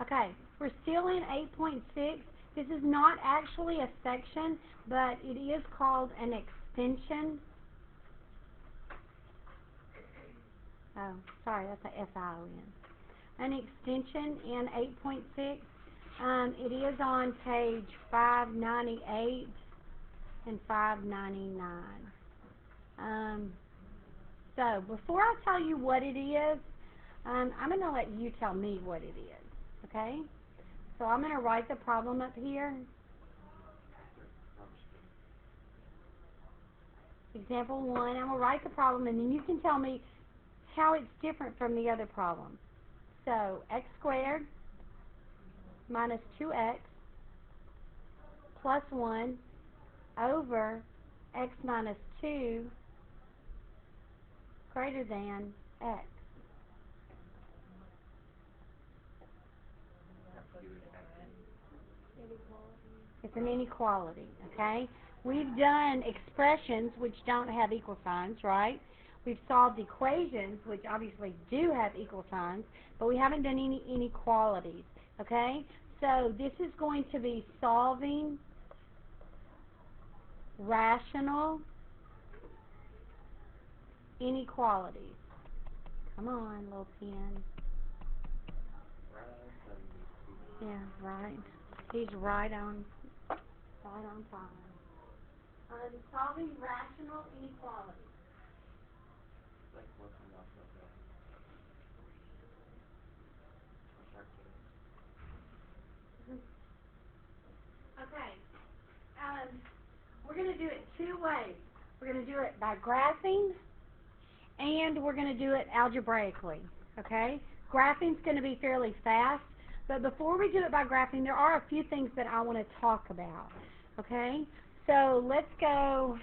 Okay, we're still in 8.6. This is not actually a section, but it is called an extension. Oh, sorry, that's a S-I-O-N. An extension in 8.6. It is on page 598 and 599. So before I tell you what it is, I'm going to let you tell me what it is, okay? So I'm going to write the problem up here. Example 1, I'm going to write the problem, and then you can tell me how it's different from the other problem. So x squared minus 2x plus 1 over x minus 2 greater than x. It's an inequality, okay? We've done expressions which don't have equal signs, right? We've solved equations which obviously do have equal signs, but we haven't done any inequalities, okay? So this is going to be solving rational inequalities. Come on, little pen. Yeah, right. He's right on time. Solving rational inequalities. Okay. We're going to do it two ways. We're going to do it by graphing, and we're going to do it algebraically. Okay? Graphing's going to be fairly fast, but before we do it by graphing, there are a few things that I want to talk about. Okay? So let's go.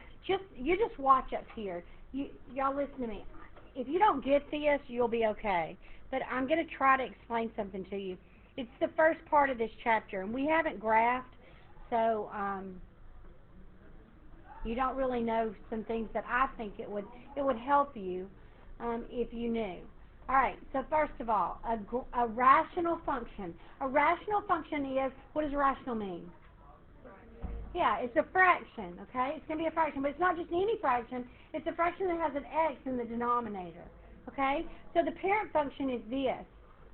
You just watch up here. Y'all listen to me. If you don't get this, you'll be okay. But I'm going to try to explain something to you. It's the first part of this chapter, and we haven't graphed, so you don't really know some things that I think it would help you if you knew. All right, so first of all, a rational function. A rational function is, what does rational mean? Yeah, it's a fraction, okay? It's going to be a fraction, but it's not just any fraction. It's a fraction that has an x in the denominator, okay? So the parent function is this,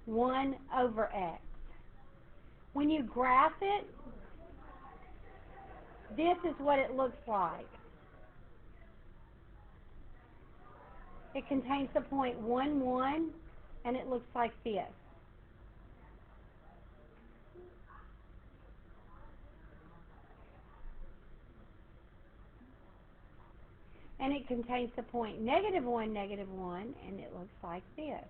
1 over x. When you graph it, this is what it looks like. It contains the point 1, 1, and it looks like this. And it contains the point negative 1, negative 1, and it looks like this.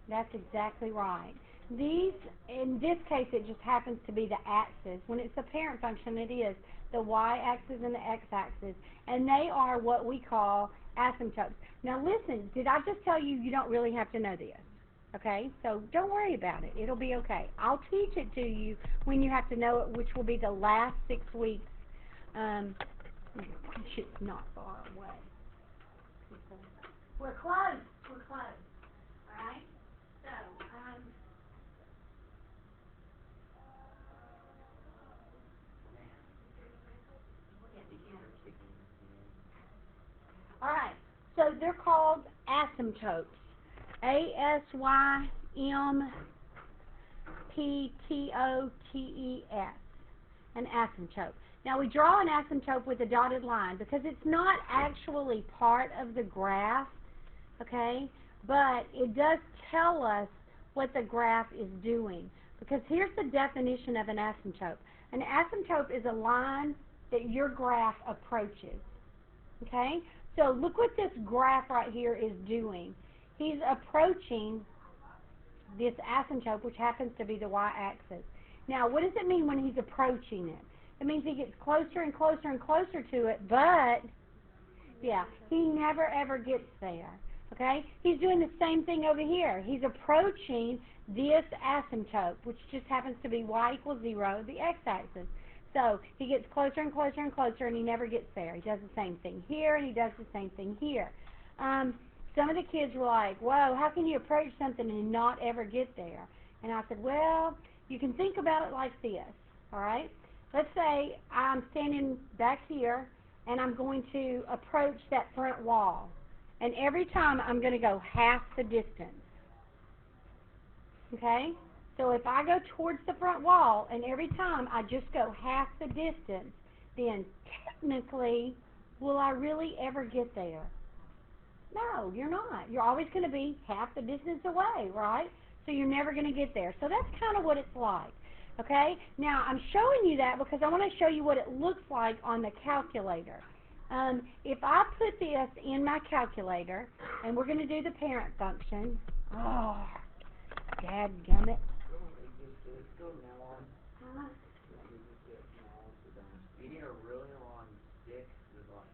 That's exactly right. These, in this case, it just happens to be the axis. When it's the parent function, it is the y-axis and the x-axis, and they are what we call asymptotes. Now listen, did I just tell you you don't really have to know this? Okay, so don't worry about it. It'll be okay. I'll teach it to you when you have to know it, which will be the last 6 weeks. It's not far away. We're close. We're close. All right? So, all right. So they're called asymptotes. A-S-Y-M-P-T-O-T-E-S. An asymptote. Now we draw an asymptote with a dotted line because it's not actually part of the graph, okay? But it does tell us what the graph is doing. Because here's the definition of an asymptote. An asymptote is a line that your graph approaches, okay? So look what this graph right here is doing. He's approaching this asymptote, which happens to be the y-axis. Now, what does it mean when he's approaching it? It means he gets closer and closer and closer to it, but, yeah, he never ever gets there, okay? He's doing the same thing over here. He's approaching this asymptote, which just happens to be y equals 0, the x-axis. So he gets closer and closer and closer, and he never gets there. He does the same thing here, and he does the same thing here. Some of the kids were like, whoa, how can you approach something and not ever get there? And I said, well, you can think about it like this, all right? Let's say I'm standing back here, and I'm going to approach that front wall. And every time I'm going to go half the distance, okay? So if I go towards the front wall, and every time I just go half the distance, then technically, will I really ever get there? No, you're not. You're always going to be half the distance away, right? So you're never going to get there. So that's kind of what it's like, okay? Now, I'm showing you that because I want to show you what it looks like on the calculator. If I put this in my calculator, and we're going to do the parent function. Oh, dadgummit. Huh? You need a really long stick with like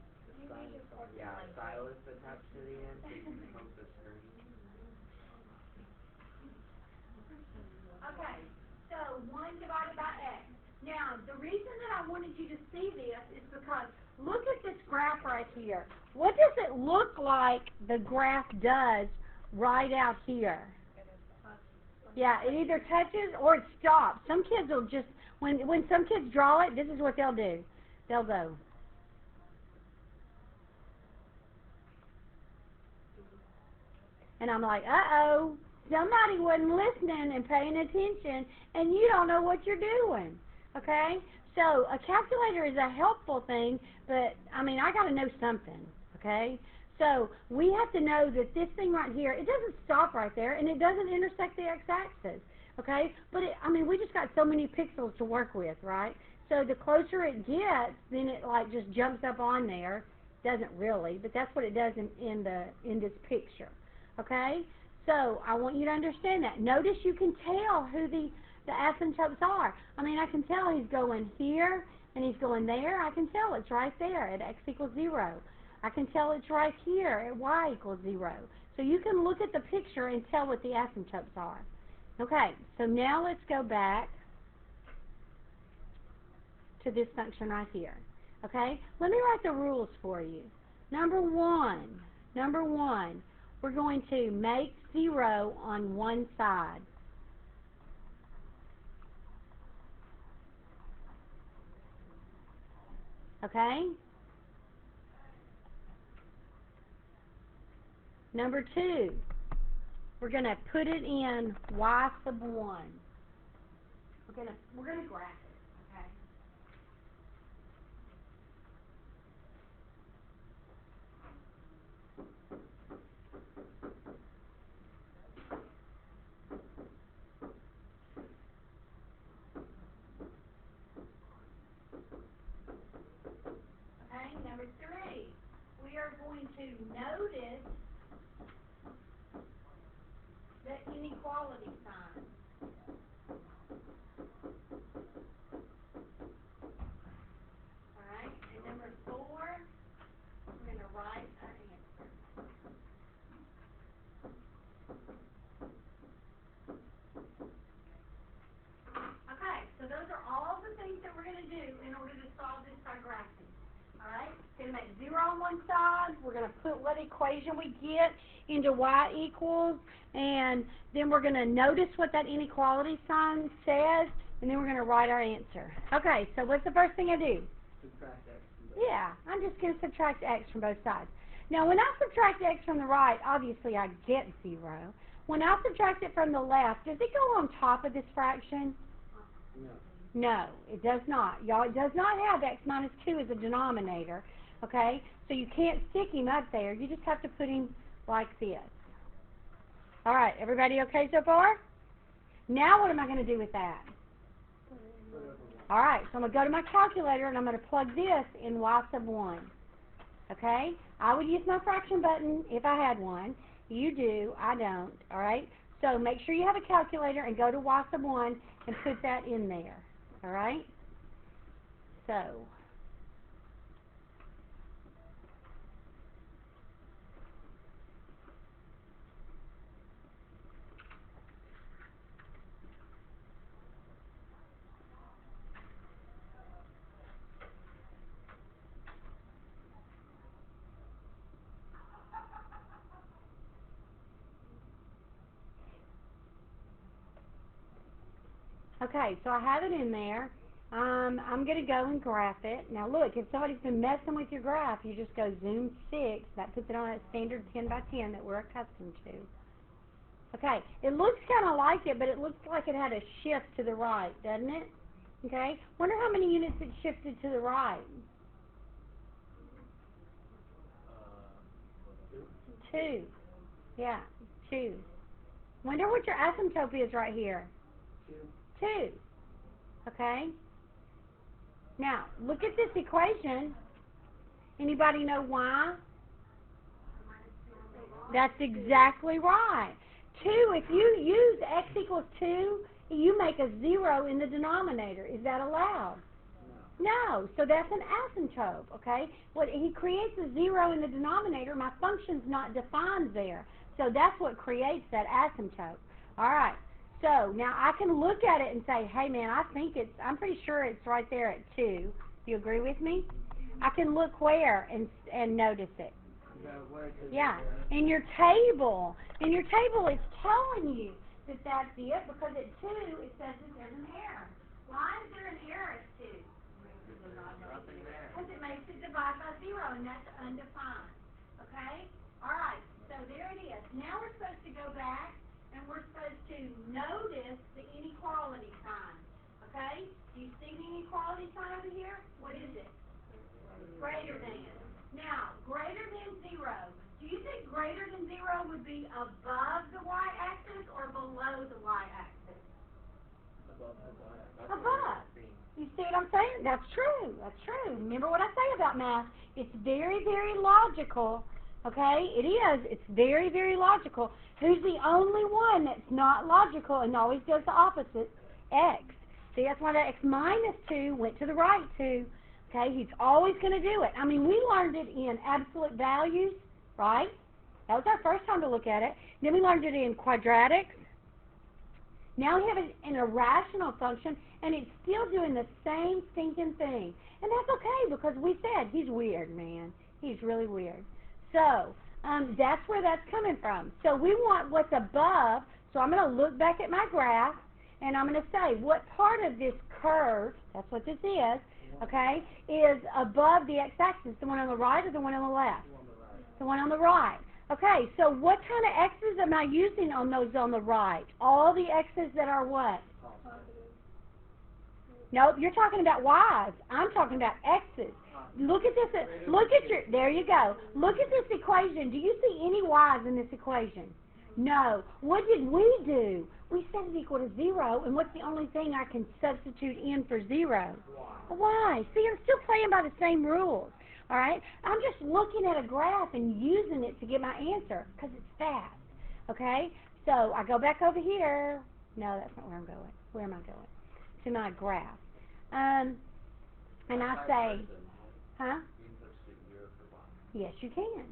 stylus attached to the end so you can poke the screen. Okay, so 1 divided by x. Now, the reason that I wanted you to see this is because look at this graph right here. What does it look like the graph does right out here? Yeah, it either touches or it stops. Some kids will just, when some kids draw it, this is what they'll do. They'll go. And I'm like, uh-oh, somebody wasn't listening and paying attention, and you don't know what you're doing, okay? So a calculator is a helpful thing, but, I mean, I got to know something, okay? So we have to know that this thing right here, it doesn't stop right there, and it doesn't intersect the x-axis, okay? But, I mean, we just got so many pixels to work with, right? So the closer it gets, then it, like, just jumps up on there. Doesn't really, but that's what it does in this picture. Okay? So I want you to understand that. Notice you can tell who the asymptotes are. I mean, I can tell he's going here and he's going there. I can tell it's right there at x equals 0. I can tell it's right here at y equals 0. So you can look at the picture and tell what the asymptotes are. Okay, so now let's go back to this function right here. Okay? Let me write the rules for you. Number one, we're going to make 0 on one side. Okay? Number 2, we're going to put it in y sub 1. We're going to graph it. Okay? Okay, number 3, we are going to notice the inequality sign. Alright, and number 4, we're going to write our answer. Okay, so those are all the things that we're going to do in order to solve this by graphing. Alright, going to make 0 on one side. We're going to put what equation we get into y equals, and then we're going to notice what that inequality sign says, and then we're going to write our answer. Okay, so what's the first thing I do? Subtract x. Yeah, I'm just going to subtract x from both sides. Now, when I subtract x from the right, obviously I get 0. When I subtract it from the left, does it go on top of this fraction? No. No, it does not. Y'all, it does not have x minus 2 as a denominator, okay? So you can't stick him up there. You just have to put him like this. All right, everybody okay so far? Now what am I going to do with that? All right, so I'm going to go to my calculator, and I'm going to plug this in y sub 1. Okay? I would use my fraction button if I had one. You do. I don't. All right? So make sure you have a calculator and go to y sub 1 and put that in there. All right? So Okay, so I have it in there. I'm going to go and graph it. Now look, if somebody's been messing with your graph, you just go zoom 6. That puts it on a standard 10 by 10 that we're accustomed to. Okay, it looks kind of like it, but it looks like it had a shift to the right, doesn't it? Okay, wonder how many units it shifted to the right. 2. Yeah, 2. Wonder what your asymptote is right here. 2. Okay. Now, look at this equation. Anybody know why? That's exactly right. 2, if you use x equals 2, you make a 0 in the denominator. Is that allowed? No. So that's an asymptote, okay? When he creates a 0 in the denominator, my function's not defined there. So that's what creates that asymptote. All right. So now I can look at it and say, hey, man, I'm pretty sure it's right there at 2. Do you agree with me? I can look where and notice it. Yeah, in your table. In your table, it's telling you that that's it, because at 2, it says that there's an error. Why is there an error at 2? Because it makes it divide by 0, and that's undefined. Okay? All right, so there it is. Now we're supposed to go back, and we're supposed to notice the inequality sign. Okay? Do you see the inequality sign over here? What is it? Greater than. Now, greater than 0. Do you think greater than 0 would be above the y-axis or below the y-axis? Above. You see what I'm saying? That's true. That's true. Remember what I say about math. It's very, very logical. Okay? It is. It's very, very logical. Who's the only one that's not logical and always does the opposite? X. See, that's why the x minus 2 went to the right 2. Okay, he's always going to do it. I mean, we learned it in absolute values, right? That was our first time to look at it. Then we learned it in quadratics. Now we have it in a rational function, and it's still doing the same stinking thing. And that's okay, because we said he's weird, man. He's really weird. So that's where that's coming from. So we want what's above. So I'm going to look back at my graph, and I'm going to say what part of this curve, that's what this is, okay, is above the x-axis, the one on the right or the one on the left? The one on the right. Okay, so what kind of x's am I using on those on the right? All the x's that are what? Nope, you're talking about y's. I'm talking about x's. Look at this. There you go. Look at this equation. Do you see any y's in this equation? No. What did we do? We set it equal to 0, and what's the only thing I can substitute in for 0? Y. See, I'm still playing by the same rules. All right? I'm just looking at a graph and using it to get my answer, because it's fast. Okay? So I go back over here. No, that's not where I'm going. Where am I going? To my graph. And I say, huh? Yes, you can.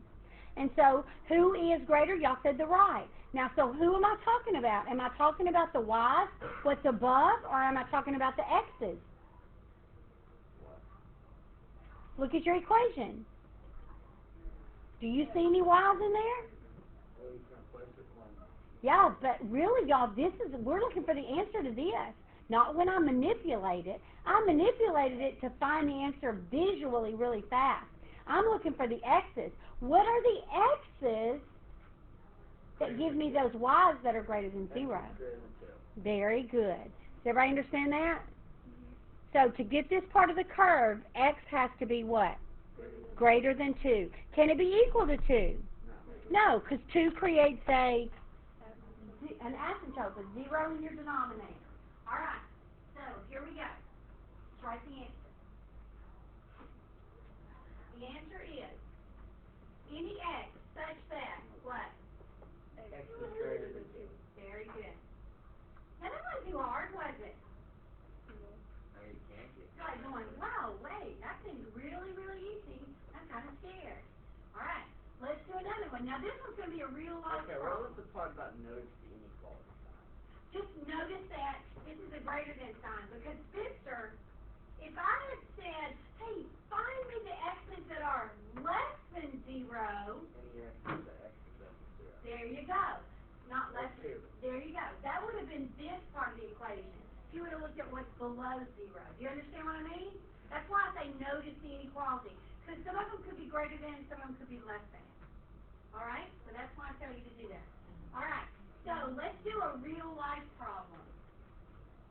And so, who is greater? Y'all said the right. Now, so who am I talking about? Am I talking about the y's, what's above, or am I talking about the x's? Look at your equation. Do you see any y's in there? Yeah, but really, y'all, we're looking for the answer to this, not when I manipulate it. I manipulated it to find the answer visually really fast. I'm looking for the x's. What are the x's that give me those y's that are greater than 0? Very good. Does everybody understand that? So to get this part of the curve, x has to be what? Greater than 2. Can it be equal to 2? No, because 2 creates an asymptote, a 0 in your denominator. All right, so here we go. Let's write the answer. The answer is any x such that what? X is greater than 2. Very good. Now that wasn't too hard, was it? I mean, you can't get You're like going, wow, wait, that seems really, really easy. I'm kind of scared. All right, let's do another one. Now this one's going to be a real long Okay, well, what's the part about notice the inequality sign? Just notice that this is a greater than sign, because Spitzer, if I had said, hey, find me the x's that are less than 0, Any x is the x is less than 0. there you go. Not less That's than, there you go. That would have been this part of the equation. if you would have looked at what's below 0. Do you understand what I mean? That's why I say notice the inequality. Because some of them could be greater than, some of them could be less than. All right? So that's why I tell you to do that. All right. So let's do a real life problem.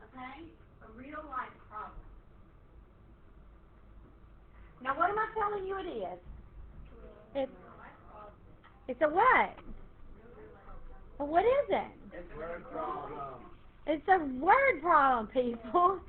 Okay? A real life problem. Now what am I telling you it is? It's a what? Well, what is it? It's word problem. It's a word problem, people.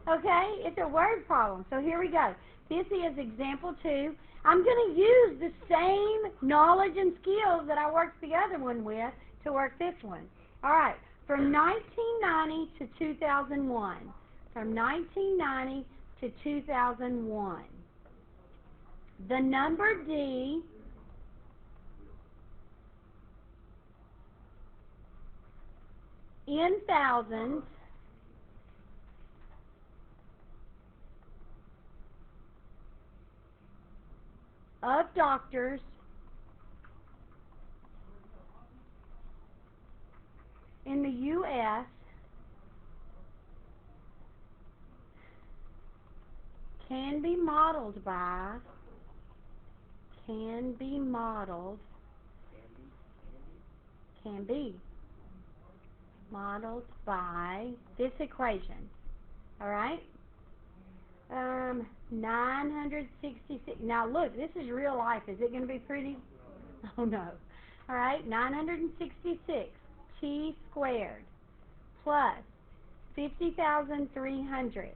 Okay? It's a word problem. So here we go. This is example 2. I'm going to use the same knowledge and skills that I worked the other one with to work this one. All right. From 1990 to 2001. From 1990 to 2001. The number D in thousands of doctors in the U.S. can be modeled by this equation. All right? 966. Now look, this is real life. Is it going to be pretty? Oh no. All right, 966 t squared plus 50,300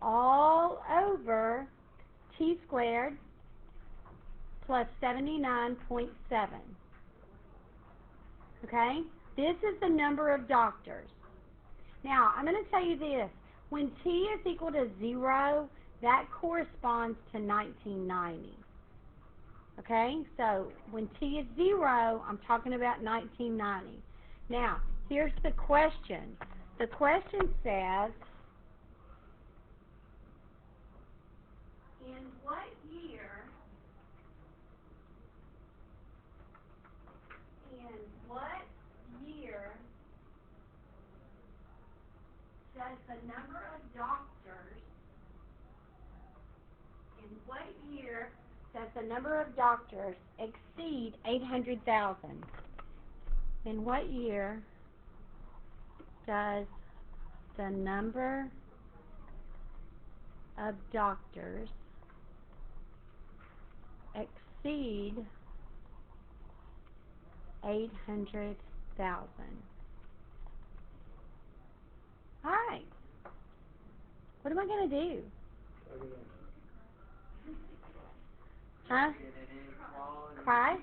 all over t squared plus 79.7. Okay? This is the number of doctors. Now, I'm going to tell you this. When t is equal to 0, that corresponds to 1990. Okay? So, when t is 0, I'm talking about 1990. Now, here's the question. The question says, in what year does the number of doctors, exceed 800,000? In what year does the number of doctors exceed 800,000? All right. What am I going to do? Huh? Cry?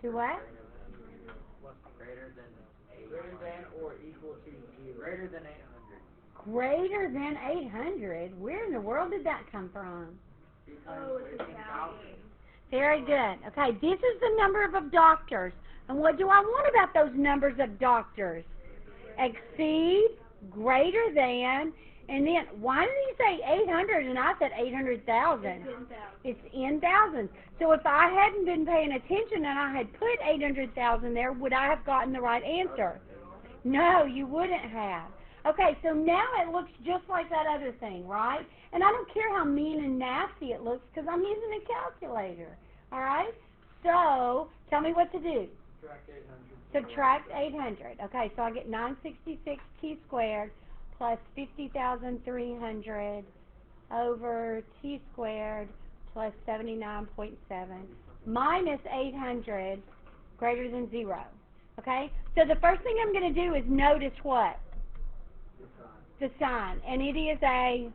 Do what? Greater than or equal to 0. Greater than 800. Greater than 800? Where in the world did that come from? Because it's in thousands. Very good. Okay, this is the number of doctors. And what do I want about those numbers of doctors? Exceed, greater than, and then, why did he say 800 and I said 800,000? It's in thousands. So if I hadn't been paying attention and I had put 800,000 there, would I have gotten the right answer? No, you wouldn't have. Okay, so now it looks just like that other thing, right? And I don't care how mean and nasty it looks because I'm using a calculator, all right? So, tell me what to do. Subtract 800. Okay, so I get 966 t squared plus 50,300 over t squared plus 79.7 minus 800 greater than 0. Okay, so the first thing I'm going to do is notice what? The sign. And it is a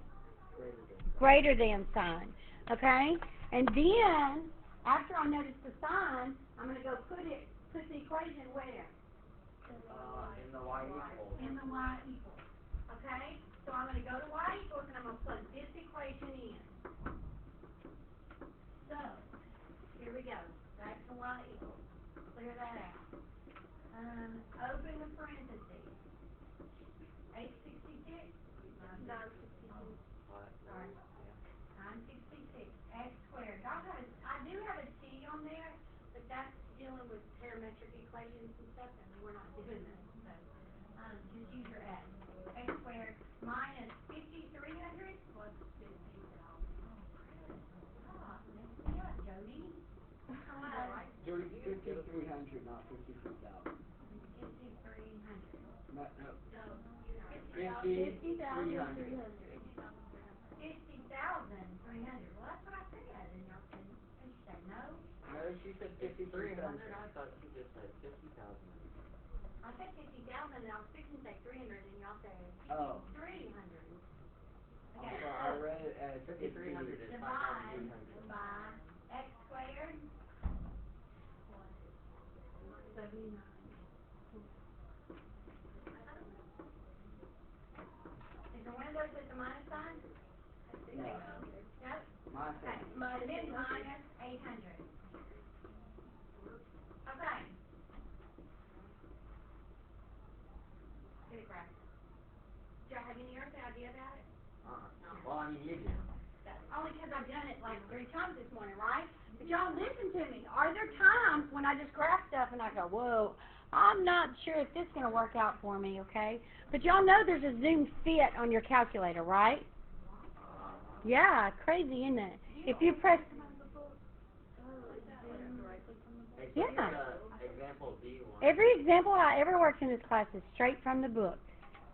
greater than sign. Okay, and then after I notice the sign, I'm going to go put the equation where? In the y equals. In the y equals. Okay? So I'm going to go to y equals and I'm going to plug this equation in. So, here we go. Back to y equals. Clear that out. Open the parentheses. 866? 966. Sorry. 966. X squared. I do have a t on there, but that's dealing with parametric equations and stuff, and we're not doing that. So, just use your x. X squared minus 5,300 plus 50,000. Yeah, Jody. Jody, 5,300, not 53,000. 5,300. No. So, 50,300. 50,300. Well, that's what I said, and y'all said, and she said no. No, she said 5,300. I thought she just said 50,000. I said 50,000, and I was fixing to say 300, and y'all said 5,300. Oh. Okay. So I read it as 5,300 is 5,300. Divide by x squared plus 79. Is the windows with the minus sign? No. Nope. My Okay. thing. Then minus 800. Okay. Get it correct. Do y'all have any other idea about it? Well, I mean, you do. Only because I've done it like 3 times this morning, right? But y'all listen to me. Are there times when I just graph stuff and I go, whoa, I'm not sure if this is going to work out for me, okay? But y'all know there's a zoom fit on your calculator, right? Yeah, crazy, isn't it? If you press... Yeah. Example D1. Every example I ever worked in this class is straight from the book,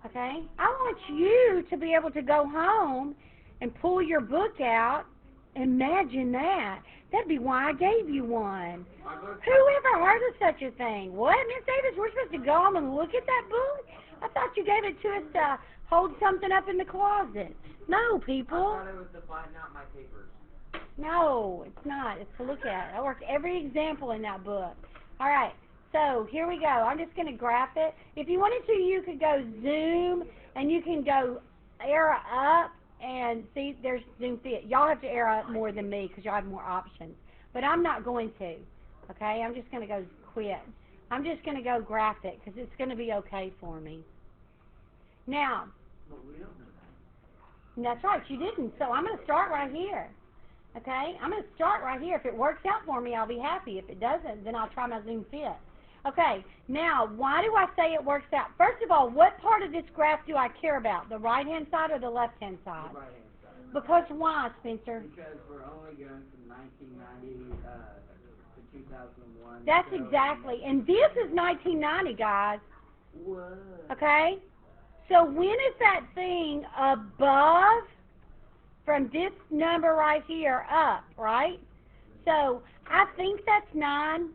okay? I want you to be able to go home and pull your book out. Imagine that. That'd be why I gave you one. Who ever heard of such a thing? What, Miss Davis? We're supposed to go home and look at that book? I thought you gave it to us to hold something up in the closet. No, people. I thought it was to flatten out my papers. No, it's not. It's to look at. I worked every example in that book. All right, so here we go. I'm just going to graph it. If you wanted to, you could go zoom, and you can go arrow up, and see, there's zoom fit. Y'all have to arrow up more than me because y'all have more options. But I'm not going to, okay? I'm just going to go quit. I'm just going to go graph it because it's going to be okay for me. Now, But we don't know that. that's right, you didn't. So I'm going to start right here. Okay, I'm going to start right here. If it works out for me, I'll be happy. If it doesn't, then I'll try my zoom fit. Okay, now, why do I say it works out? First of all, what part of this graph do I care about? The right-hand side or the left-hand side? The right-hand side. Because why, Spencer? Because we're only going from 1990 to 2001. That's so exactly. And this is 1990, guys. What? Okay? So when is that thing above from this number right here up, right? So I think that's 9.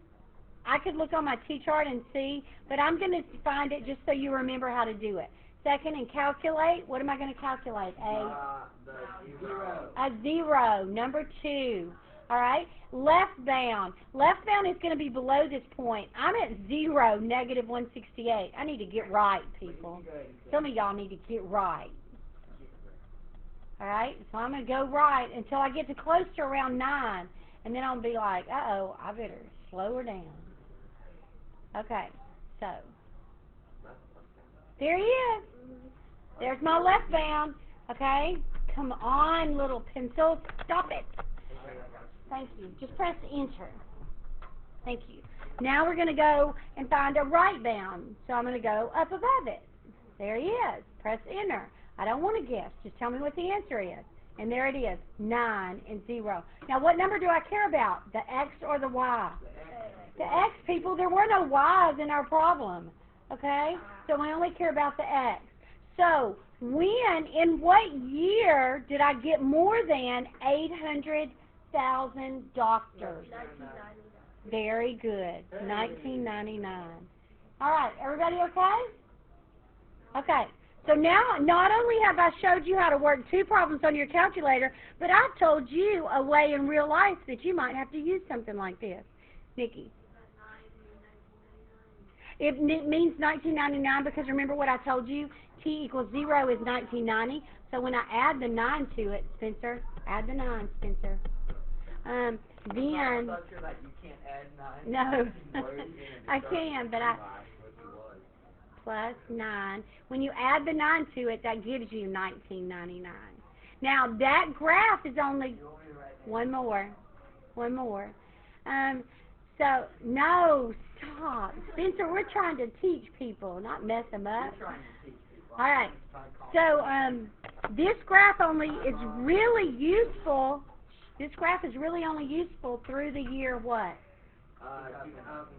I could look on my T-chart and see, but I'm going to find it just so you remember how to do it. Second, and calculate. What am I going to calculate? The zero. A 0, number 2. All right? Left bound. Left bound is going to be below this point. I'm at 0, negative 168. I need to get right, people. Some of y'all need to get right. All right? So I'm going to go right until I get to close to around 9. And then I'll be like, uh-oh, I better slow her down. Okay, so there he is. There's my left bound. Okay, come on, little pencil. Stop it. Thank you. Just press enter. Thank you. Now we're going to go and find a right bound. So I'm going to go up above it. There he is. Press enter. I don't want to guess. Just tell me what the answer is. And there it is, 9 and 0. Now what number do I care about, the X or the Y? The X, people. There were no Y's in our problem. Okay? So we only care about the X. So when, in what year did I get more than 800,000 doctors? 1999. Very good. 1999. All right, everybody okay? Okay. So now, not only have I showed you how to work 2 problems on your calculator, but I've told you a way in real life that you might have to use something like this. Nikki? It means 1999 because remember what I told you? T equals 0 is 1990. So when I add the 9 to it, Spencer, add the 9, Spencer. Then... I'm not sure that you can't add 9. No, I can, but I... was. Plus 9. When you add the 9 to it, that gives you 1999. Now, that graph is only... One more. So, no, stop. Spencer, we're trying to teach people, not mess them up. All right. So, this graph only is really useful. This graph is really only useful through the year what?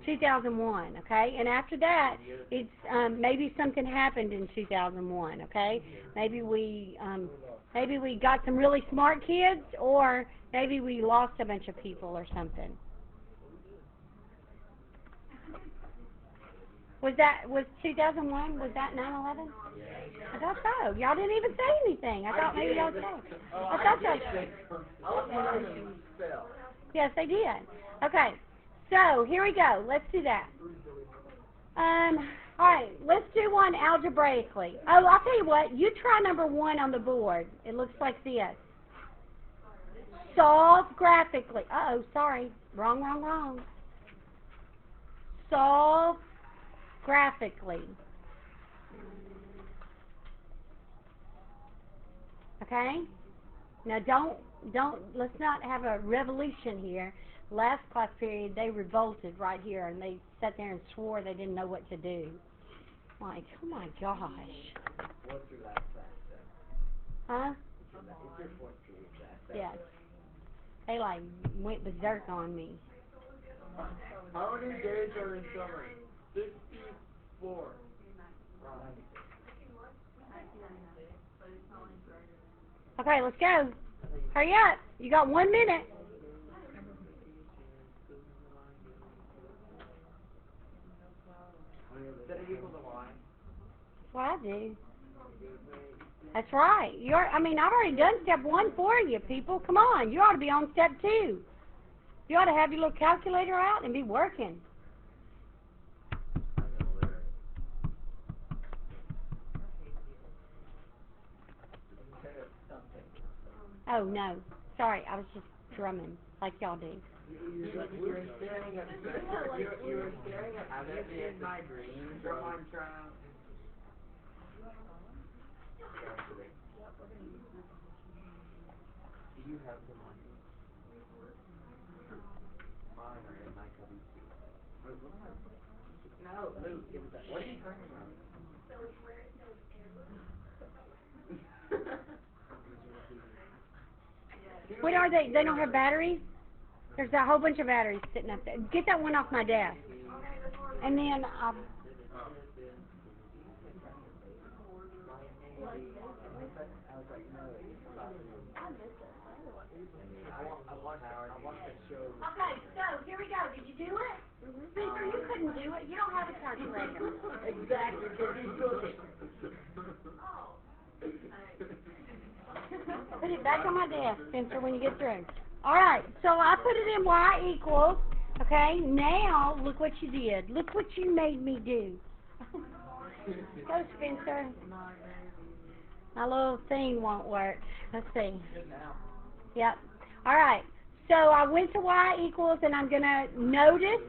2001, okay? And after that, it's maybe something happened in 2001, okay? Maybe we got some really smart kids, or maybe we lost a bunch of people or something. Was 2001, was that 9/11? I thought so. Y'all didn't even say anything. I thought maybe y'all said. I thought y'all said. Yes, they did. Okay. So, here we go. Let's do that. Alright, let's do one algebraically. Oh, I'll tell you what. You try number 1 on the board. It looks like this. Solve graphically. Uh-oh, sorry. Wrong. Solve graphically. Okay? Now let's not have a revolution here. Last class period, they revolted right here, and they sat there and swore they didn't know what to do. Like, oh my gosh. What's your last class then? Huh? It's your fourth period class. Yes. They, like, went berserk on me. How many days are in summer? 64. Okay, let's go. Hurry up. You got 1 minute. Set it equal to y. That's what I do. That's right. I've already done step 1 for you, people. Come on. You ought to be on step 2. You ought to have your little calculator out and be working. Oh, no. Sorry, I was just drumming like y'all do. You were staring at I'm in my dreams. Come on, child. Do you have them on you? Mine are in my cubby too. No, Luke, give it that. What are you talking about? What are they? They don't have batteries? There's a whole bunch of batteries sitting up there. Get that one off my desk. And then, Okay, so here we go. Did you do it? Spencer, you couldn't do it. You don't have a calculator. Exactly, because you took it. Put it back on my desk, Spencer, when you get through. All right, so I put it in y equals. Okay, now look what you did. Look what you made me do. Go, Spencer. My little thing won't work. Let's see. Yep. All right. So I went to y equals, and I'm going to notice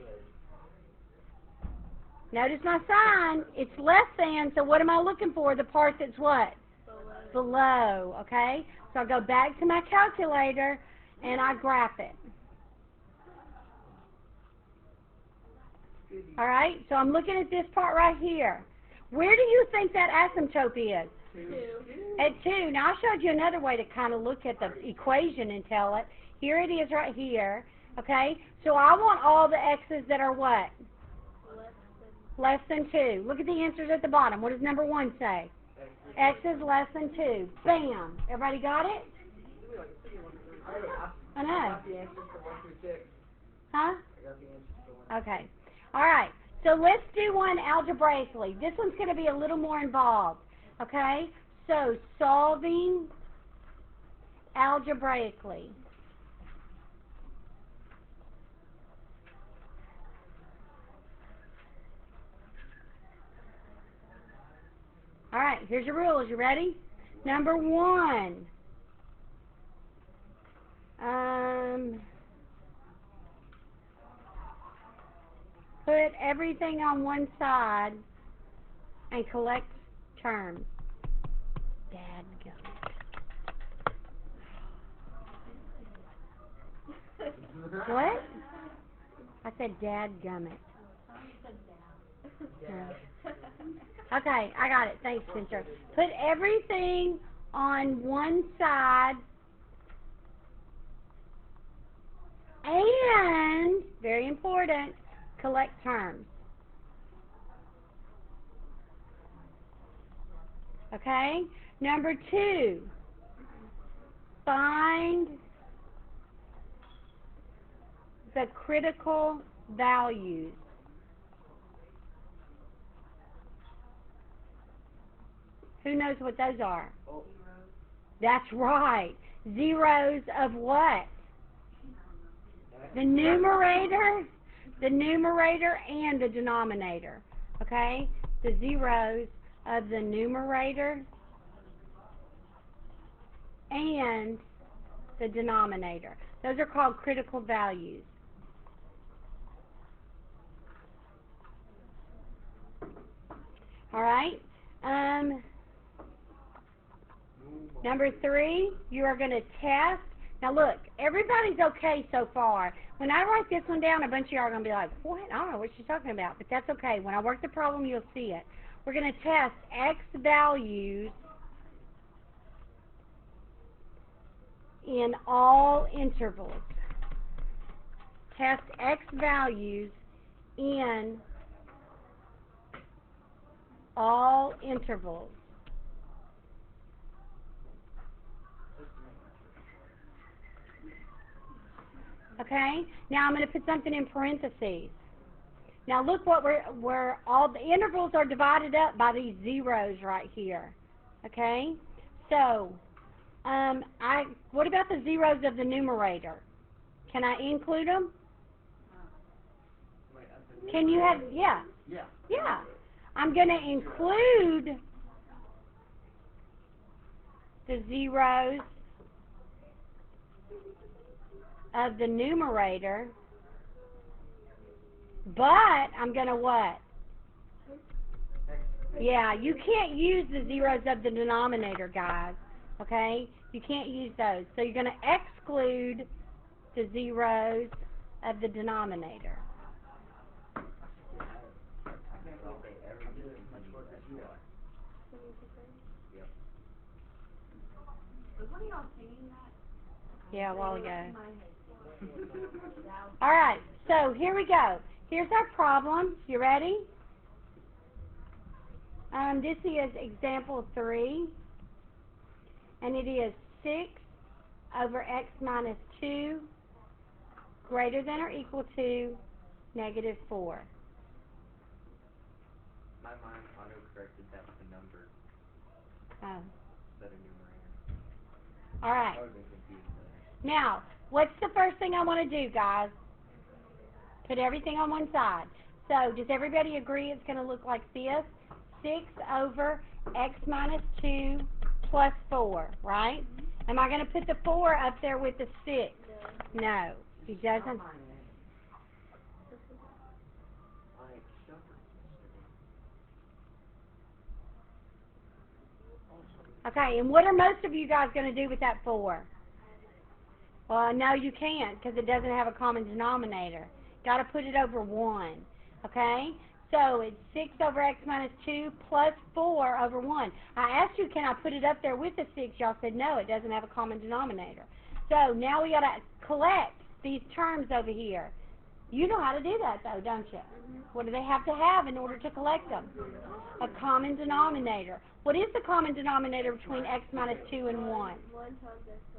my sign. It's less than, so what am I looking for? The part that's what? Below. Okay? So I go back to my calculator, and I graph it. All right? So I'm looking at this part right here. Where do you think that asymptote is? 2. At 2. Now, I showed you another way to kind of look at the equation and tell it. Here it is right here. Okay? So I want all the x's that are what? Less than 2. Look at the answers at the bottom. What does number 1 say? X is less than 2. Bam. Everybody got it? I know. I got the answers for 1 through 6. Huh? I got the answers for 1 through 6. Okay. All right. So let's do one algebraically. This one's going to be a little more involved. Okay? So solving algebraically. All right, here's your rules. You ready? Number 1. Put everything on one side and collect terms. Dadgummit. What? I said dadgummit. Oh, you said down. Yeah. Okay, I got it. Thanks, Spencer. Put everything on one side and, very important, collect terms. Okay? Number 2, find the critical values. Who knows what those are? Oh. That's right. Zeros of what? The numerator and the denominator. Okay? The zeros of the numerator and the denominator. Those are called critical values. All right? Number 3, you are going to test. Now look, everybody's okay so far. When I write this one down, a bunch of you are going to be like, what? I don't know what she's talking about. But that's okay. When I work the problem, you'll see it. We're going to test x values in all intervals. Test x values in all intervals. Okay? Now I'm going to put something in parentheses. Now look what we're all the intervals are divided up by these zeros right here. Okay? So, what about the zeros of the numerator? Can I include them? Can you have, yeah. Yeah. I'm going to include the zeros of the numerator, but I'm going to what? Yeah, you can't use the zeros of the denominator, guys. Okay? You can't use those. So you're going to exclude the zeros of the denominator. Was one of y'all singing that? Yeah, a while ago. All right, so here we go. Here's our problem. You ready? This is example 3, and it is 6 over x minus 2 greater than or equal to -4. My mind auto-corrected that with a number Oh. instead of numerator. All right. I would have been confused there. Now, what's the first thing I want to do, guys? Put everything on one side. So, does everybody agree it's going to look like this? 6 over x minus 2 plus 4, right? Am I going to put the 4 up there with the 6? No. He doesn't. Okay, and what are most of you guys going to do with that 4? Well, no, you can't because it doesn't have a common denominator. Got to put it over 1, okay? So it's 6 over x minus 2 plus 4 over 1. I asked you, can I put it up there with the 6? Y'all said no, it doesn't have a common denominator. So now we got to collect these terms over here. You know how to do that, though, don't you? What do they have to have in order to collect them? A common denominator. What is the common denominator between x minus 2 and 1?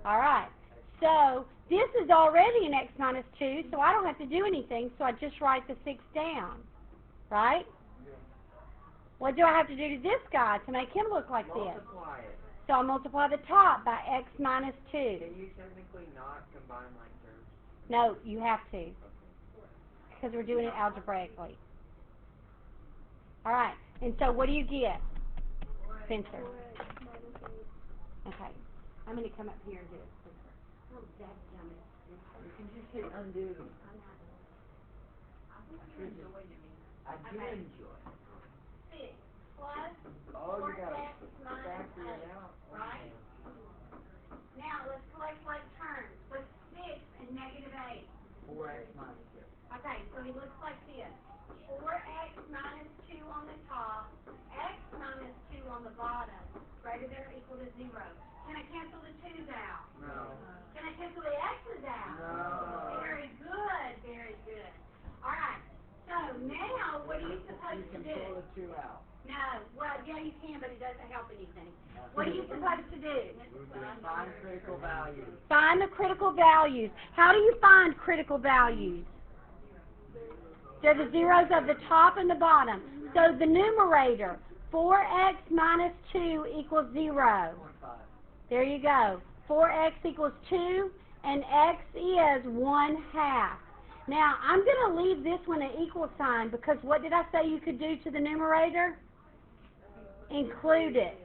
All right. So this is already an x minus 2, so I don't have to do anything, so I just write the 6 down. Right? What do I have to do to this guy to make him look like this? Multiply it. So I multiply the top by x minus 2. Can you technically not combine like terms? No, you have to, Okay. because we're doing it algebraically. All right. And so what do you get, Spencer? Okay. I'm going to come up here and do it, Spencer. Oh, dadgummit. You can just hit undo. I do enjoy it. 6 plus Oh, you gotta 4x minus factor it 8, out. right? Now, let's collect like terms. What's 6 and -8? 4x minus 2. Okay, so So he looks like this. 4x minus 2 on the top, x minus 2 on the bottom, greater than or equal to 0. Can I cancel the 2's out? No. Can I cancel the x's out? No. Very good, very good. All right, so now what are you supposed to do? You can pull the 2 out. No, well, yeah, you can, but it doesn't help anything. What are you supposed to do? Find critical values. Find the critical values. How do you find critical values? They're the zeros of the top and the bottom. So the numerator, 4x minus 2 equals 0. There you go. 4x equals 2, and x is 1/2. Now, I'm going to leave this one an equal sign because what did I say you could do to the numerator? Include it.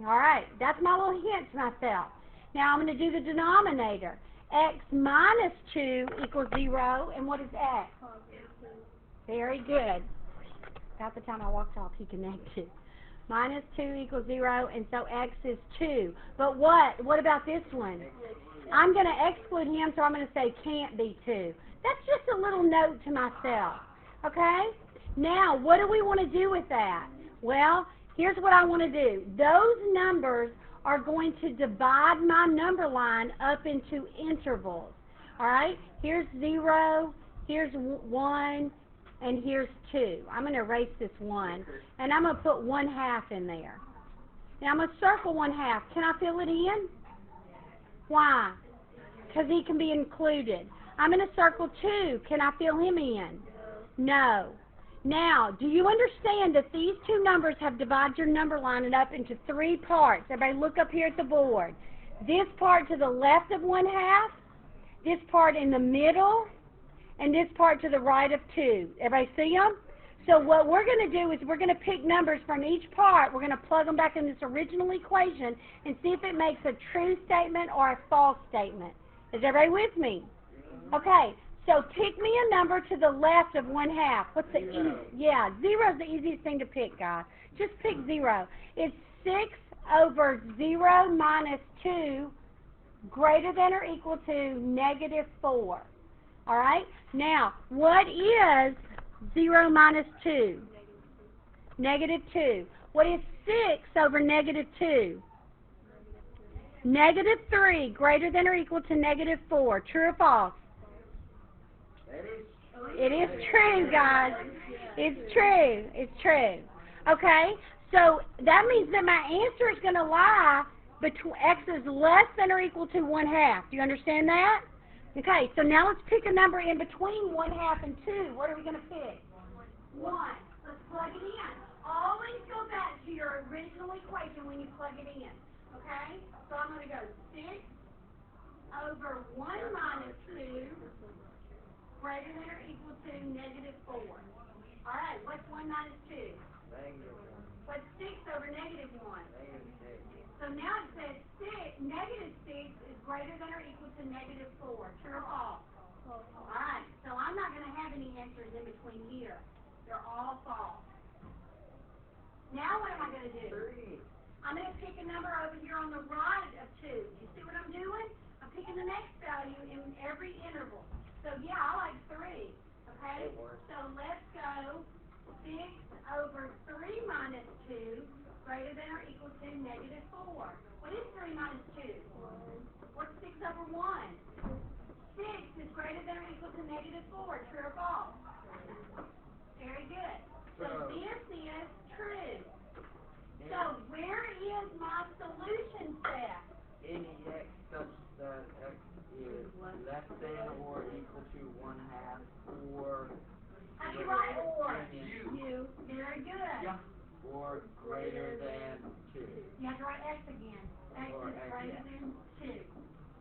All right, that's my little hint to myself. Now, I'm going to do the denominator. X minus 2 equals 0, and what is x? Very good. About the time I walked off, he connected. Minus 2 equals 0, and so x is 2. But what? What about this one? I'm going to exclude him, so I'm going to say can't be 2. That's just a little note to myself. Okay? Now, what do we want to do with that? Well, here's what I want to do. Those numbers are going to divide my number line up into intervals. All right? Here's 0, here's 1, and here's 2. I'm going to erase this 1, and I'm going to put 1/2 in there. Now, I'm going to circle 1/2. Can I fill it in? Why? Because he can be included. I'm going to circle 2. Can I fill him in? No. Now, do you understand that these two numbers have divided your number line up into 3 parts? Everybody look up here at the board. This part to the left of 1/2, this part in the middle, and this part to the right of 2. Everybody see them? So what we're going to do is we're going to pick numbers from each part. We're going to plug them back in this original equation and see if it makes a true statement or a false statement. Is everybody with me? Okay, so pick me a number to the left of 1/2. What's the easiest? Yeah, 0 is the easiest thing to pick, guys. Just pick 0. It's 6 over 0 minus 2 greater than or equal to -4. All right? Now, what is 0 minus 2? -2. What is 6 over -2? -3 greater than or equal to -4. True or false? It is true, guys. It's true. It's true. Okay? So that means that my answer is going to lie between x is less than or equal to 1/2. Do you understand that? Okay, so now let's pick a number in between 1/2 and 2. What are we going to pick? 1. Let's plug it in. Always go back to your original equation when you plug it in. Okay? So I'm going to go 6 over 1 minus 2 greater than or equal to -4. All right, what's 1 minus 2? What's 6 over -1? So now it says -6 is greater than or equal to -4. True or false? All right, so I'm not going to have any answers in between here. They're all false. Now what am I going to do? 3. I'm going to pick a number over here on the right of 2. You see what I'm doing? I'm picking the next value in every interval. So yeah, I like 3. Okay? So let's go 6 over 3 minus 2 greater than or equal to -4. What is 3 minus 2? What's 6 over 1? 6 is greater than or equal to -4. True or false? Very good. So this is true. So where is my solution set? Any x such that x is less than or equal to 1/2 or How do you write or? U. Very good. Yeah. Or greater than 2. You have to write x again. X Or is x, greater yeah. than 2.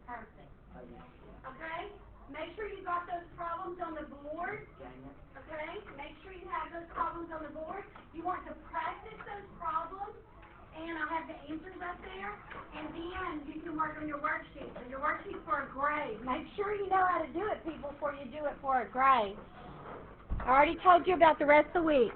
Perfect. Yeah. Okay? Make sure you got those problems on the board. Dang it. Okay? Make sure you have those problems on the board. You want to practice those problems, and I'll have the answers up there, and then you can work on your worksheet. So your worksheet for a grade. Make sure you know how to do it, people, before you do it for a grade. I already told you about the rest of the week.